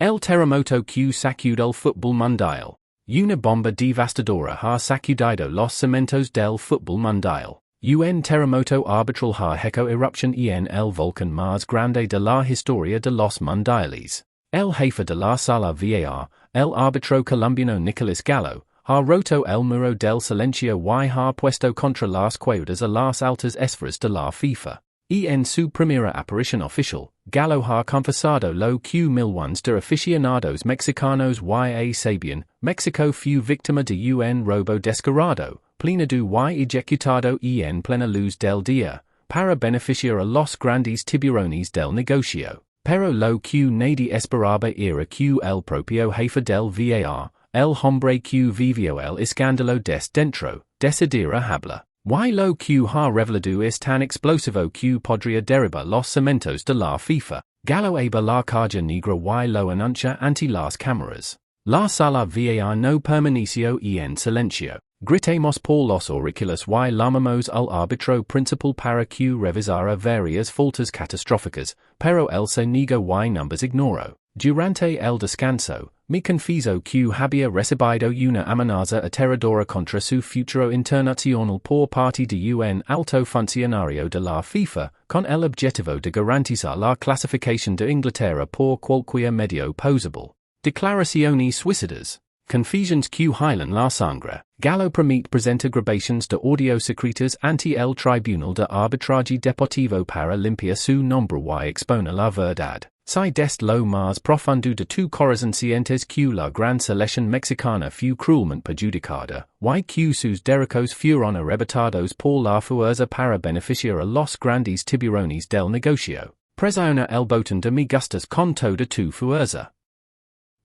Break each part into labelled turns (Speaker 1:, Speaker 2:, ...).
Speaker 1: El terremoto que sacudió el fútbol mundial. Una bomba devastadora ha sacudido los cimientos del fútbol mundial. Un terremoto arbitral ha hecho erupción en el volcán más grande de la historia de los mundiales. El jefe de la sala VAR, el árbitro colombiano Nicolás Gallo, ha roto el muro del silencio y ha puesto contra las cuerdas a las altas esferas de la FIFA. En su primera aparición oficial, Gallo ha confesado lo que millones de aficionados mexicanos y sabían. México fue víctima de un robo descarado, planeado y ejecutado en plena luz del día, para beneficiar a los grandes tiburones del negocio. Pero lo que nadie esperaba era que el propio jefe del VAR, el hombre que vivió el escándalo desde dentro, decidiera hablar. Y lo que ha revelado es tan explosivo que podría derribar los cimientos de la FIFA. Gallo aba la caja negra y lo anuncia ante las cámaras. La sala VAR no permaneció en silencio. Gritamos por los auriculares y llamamos al árbitro principal para que revisara varias faltas catastróficas, pero él se negó y numbers ignoró. Durante el descanso, me confieso que había recibido una amenaza aterradora contra su futuro internacional por parte de un alto funcionario de la FIFA, con el objetivo de garantizar la clasificación de Inglaterra por cualquier medio posible. Declaraciones suicidas. Confesiones que hilan la sangre. Gallo promete presentar grabaciones de audio secretas ante el Tribunal de Arbitraje Deportivo para limpiar su nombre y exponer la verdad. Si desde lo más profundo de tu corazón sientes que la gran selección mexicana fue cruelmente perjudicada, y que sus derechos fueron arrebatados por la fuerza para beneficiar a los grandes tiburones del negocio, presiona el botón de me gustas con toda tu fuerza.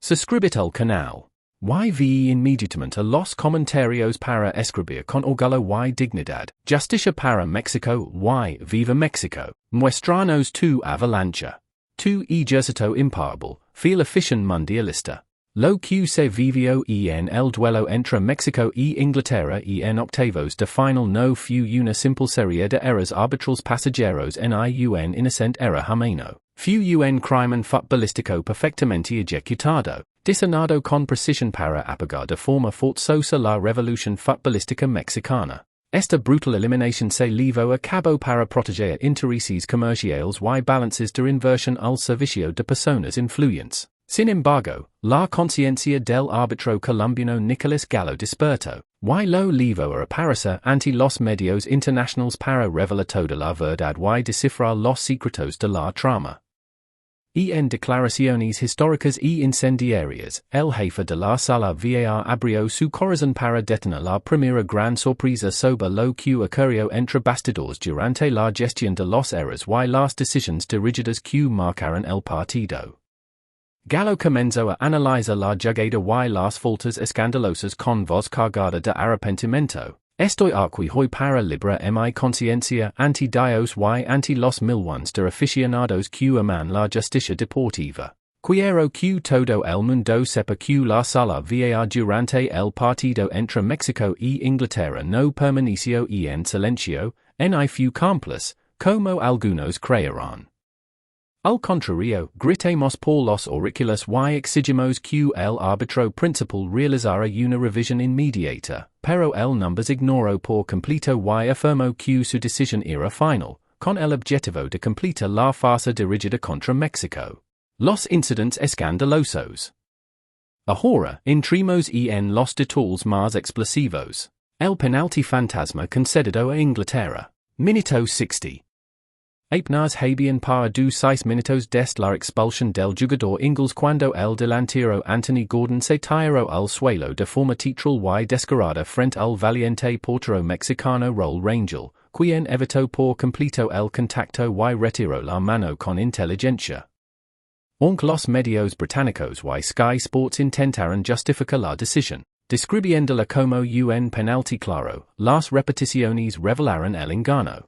Speaker 1: Suscríbete al canal. Y ve inmediatamente los comentarios para escribir con orgullo y dignidad. Justicia para México y Viva México. Muéstranos tu avalancha. Tu ejército imparable, fiel afición mundialista. Lo que se vivió en el duelo entre México y Inglaterra en octavos de final no fue una simple serie de errores arbitrales pasajeros en un inocente error humano. Fue un crimen futbolístico perfectamente ejecutado, diseñado con precisión para apagar de forma forzosa la revolución futbolística mexicana. Esta brutal eliminación se llevó a cabo para proteger intereses comerciales y balances de inversión al servicio de personas influyentes. Sin embargo, la conciencia del árbitro colombiano Nicolás Gallo despertó, y lo llevó a aparecer ante los medios internacionales para revelar toda la verdad y descifrar los secretos de la trama. En declaraciones históricas y incendiarias, el jefe de la sala VAR abrió su corazón para detener la primera gran sorpresa sobre lo que ocurrió entre bastidores durante la gestión de los errores y las decisiones dirigidas que marcaron el partido. Gallo comenzó a analizar la jugada y las faltas escandalosas con voz cargada de arrepentimiento. Estoy aquí hoy para librar mi conciencia ante Dios y ante los millones de aficionados que aman la justicia deportiva. Quiero que todo el mundo sepa que la sala VAR durante el partido entre México y Inglaterra no permaneció en silencio, ni fue cómplice, como algunos creerán. Al contrario, gritemos por los auriculares y exigimos que el árbitro principal realizara una revisión inmediata, pero el numbers ignoró por completo y afirmó que su decisión era final, con el objetivo de completar la farsa dirigida contra México. Los incidentes escandalosos. Ahora entremos en los detalles más explosivos. El penalti fantasma concedido a Inglaterra. Minuto 60. Apenas habían pasado 6 minutos desde la expulsión del jugador Ingles cuando el delantero Anthony Gordon se tiró al suelo de forma teatral y descarada frente al valiente portero mexicano Raúl Rangel, quien evitó por completo el contacto y retiró la mano con inteligencia. Aunque los medios británicos y Sky Sports intentaron justificar la decisión, describiéndola como un penalti claro, las repeticiones revelaron el engaño.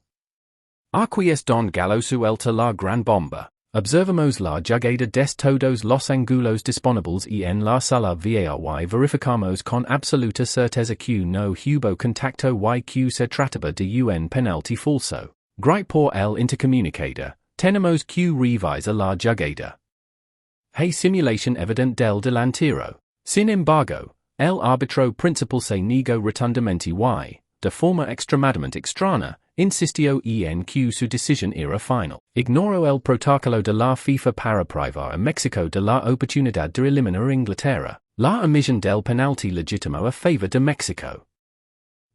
Speaker 1: Aquí es don Gallo suelta la gran bomba. Observamos la jugada des todos los ángulos disponibles en la sala VAR y verificamos con absoluta certeza que no hubo contacto y que se trataba de un penalti falso. Gripe por el intercomunicador, tenemos que revisar la jugada. Hay simulación evidente del delantero. Sin embargo, el árbitro principal se negó rotundamente y, de forma extremadamente extraña, insistió en que su decisión era final. Ignoró el protocolo de la FIFA para privar a México de la oportunidad de eliminar a Inglaterra. La emisión del penalti legítimo a favor de México.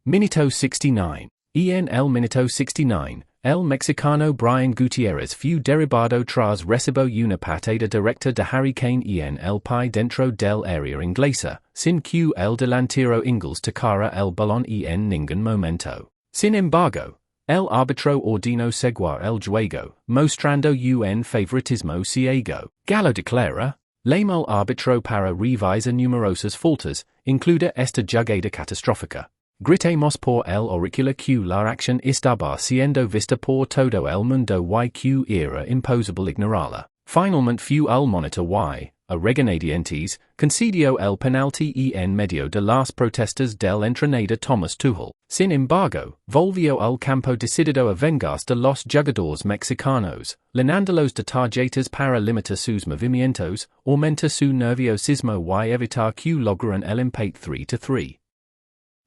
Speaker 1: Minuto 69. En el minuto 69, el mexicano Brian Gutiérrez fue derribado tras recibo una patada directa de Harry Kane en el pie dentro del área inglesa, sin que el delantero Ingles tocara el balón en ningún momento. Sin embargo, el árbitro ordenó seguir el juego, mostrando un favoritismo ciego. Gallo declara: el mal árbitro para revisar numerosas faltas, incluida esta jugada catastrófica. Gritamos por el auricular que la acción estaba siendo vista por todo el mundo y que era imposible ignorarla. Finalmente fue el monitor y, a regañadientes, concedió el penalti en medio de las protestas del entrenador Thomas Tuchel. Sin embargo, volvió al campo decidido a vengarse de los jugadores mexicanos, llenándolos de tarjetas para limitar sus movimientos, aumentar su nerviosismo y evitar que lograran el empate 3-3.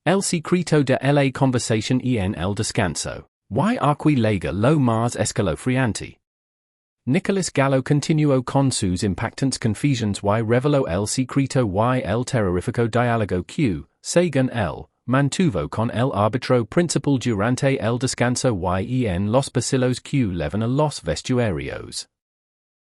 Speaker 1: El secreto de la conversación en el descanso. Y aquí llega lo más escalofriante. Nicolás Gallo continuó con sus impactantes confesiones y reveló el secreto y el terrorífico diálogo que, según él, mantuvo con el árbitro principal durante el descanso y en los pasillos que llevan a los vestuarios.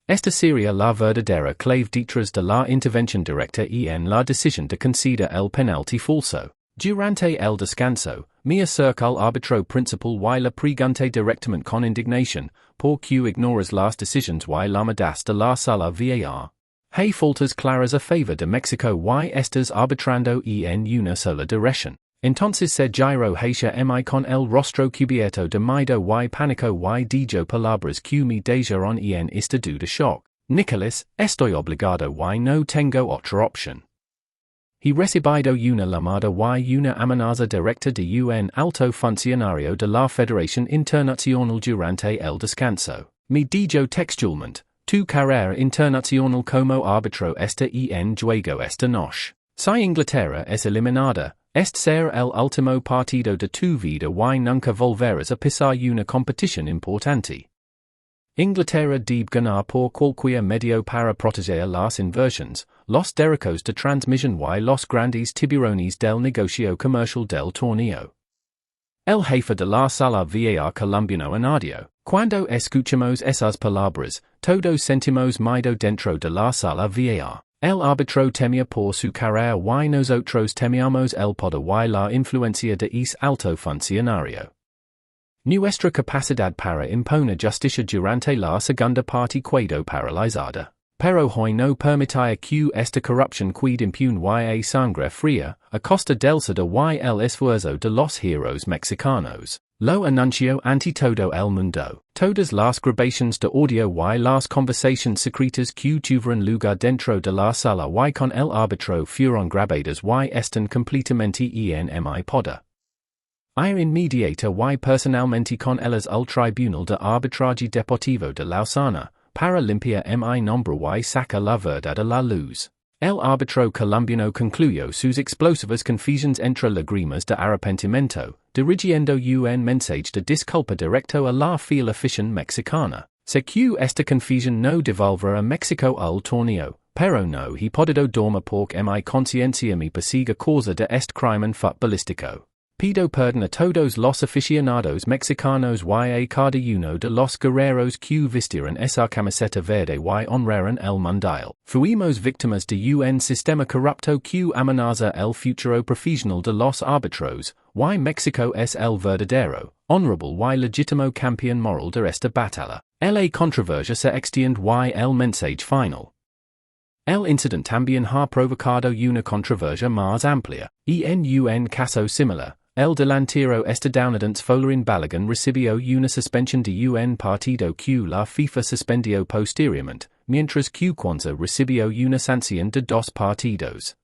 Speaker 1: Esta sería la verdadera clave detrás de la intervención directa en la decisión de conceder el penalti falso. Durante el descanso, me acerca al árbitro principal y le pregunté directamente con indignación, ¿por qué ignoras las decisiones y llamadas de la sala VAR? Hay faltas claras a favor de México y estás arbitrando en una sola dirección. Entonces se giró hacia mí con el rostro cubierto de miedo y pánico y dijo palabras que me dejaron en estado de shock. Nicolás, estoy obligado y no tengo otra opción. He recibido una llamada y una amenaza directa de un alto funcionario de la Federación Internacional durante el descanso. Me dijo textualmente: tu carrera internacional como árbitro está en juego esta noche. Si Inglaterra es eliminada, este será el último partido de tu vida y nunca volverás a pisar una competición importante. Inglaterra debe ganar por cualquier medio para proteger las inversiones, los derechos de transmisión y los grandes tiburones del negocio comercial del torneo. El jefe de la sala VAR colombiano añadió: cuando escuchamos esas palabras, todos sentimos miedo dentro de la sala VAR. El árbitro temía por su carrera y nosotros temíamos el poder y la influencia de ese alto funcionario. Nuestra capacidad para imponer justicia durante la segunda parte quedó paralizada. Pero hoy no permitía que esta corrupción qued impune y a sangre fría, a costa del sudor y el esfuerzo de los heroes mexicanos. Lo anunció ante todo el mundo. Todas las grabaciones de audio y las conversaciones secretas que tuvieron lugar dentro de la sala y con el árbitro fueron grabadas y están completamente en mi poder. Ir inmediato y personalmente con ellas al Tribunal de Arbitraje Deportivo de Lausana, para limpiar mi nombre y sacar la verdad a la luz. El árbitro colombiano concluyó sus explosivas confesiones entre lágrimas de arrepentimiento, dirigiendo un mensaje de disculpa directo a la fiel afición mexicana. Sé que esta confesión no devolverá a México al torneo, pero no he podido dormir porque mi conciencia me persigue causa de este crimen futbolístico. Pido perdón a todos los aficionados mexicanos y a cada uno de los guerreros que vistieron esa camiseta verde y honraron el mundial. Fuimos víctimas de un sistema corrupto que amenaza el futuro profesional de los árbitros, y México es el verdadero, honorable y legítimo campeón moral de esta batalla. La controversia se extiende y el mensaje final. El incidente también ha provocado una controversia más amplia, en un caso similar. El delantero estadounidense Folarin Balogun recibió una suspensión de un partido que la FIFA suspendió posteriormente, mientras que Cuenca recibió una sanción de 2 partidos.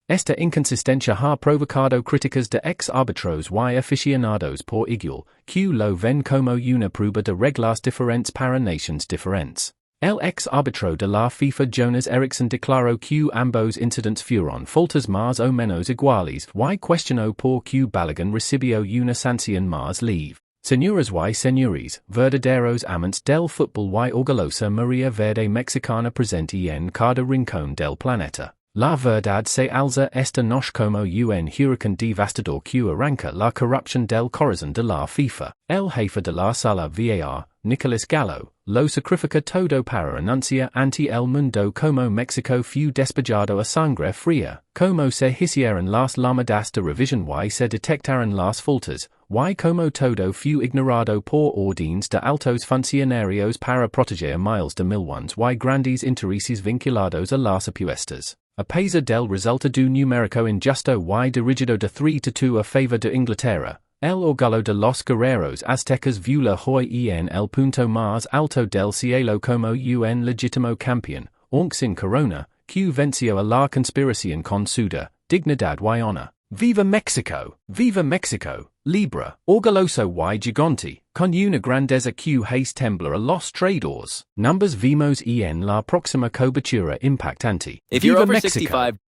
Speaker 1: Esta inconsistencia ha provocado críticas de ex-árbitros y aficionados por igual, que lo ven como una prueba de reglas diferentes para naciones diferentes. El ex arbitro de la FIFA Jonas Eriksson declaró que ambos incidentes fueron faltas más o menos iguales y cuestionó por que Balogun recibió una sanción más leve. Señoras y señores, verdaderos amantes del fútbol y orgullosa María Verde Mexicana presente en cada rincón del planeta. La verdad se alza esta noche como un huracán devastador que arranca la corrupción del corazón de la FIFA. El jefe de la sala VAR, Nicolás Gallo, lo sacrifica todo para anunciar ante el mundo como México fue despejado a sangre fría, como se hicieron las llamadas de revisión y se detectaron las faltas, y como todo fue ignorado por órdenes de altos funcionarios para proteger miles de millones y grandes intereses vinculados a las apuestas. A pesar del resultado numérico injusto y dirigido de 3-2 a favor de Inglaterra, el orgullo de los guerreros aztecas viola hoy en el punto más alto del cielo como un legítimo campeón, aunque sin corona, que venció a la conspiración con suda, dignidad y honor. ¡Viva México! ¡Viva México! Libra, orgulloso y gigante, con una grandeza que hace temblar a los traidores. Numbers vimos en la próxima cobertura impactante.
Speaker 2: If you're
Speaker 1: ¡Viva
Speaker 2: over
Speaker 1: México!
Speaker 2: 65,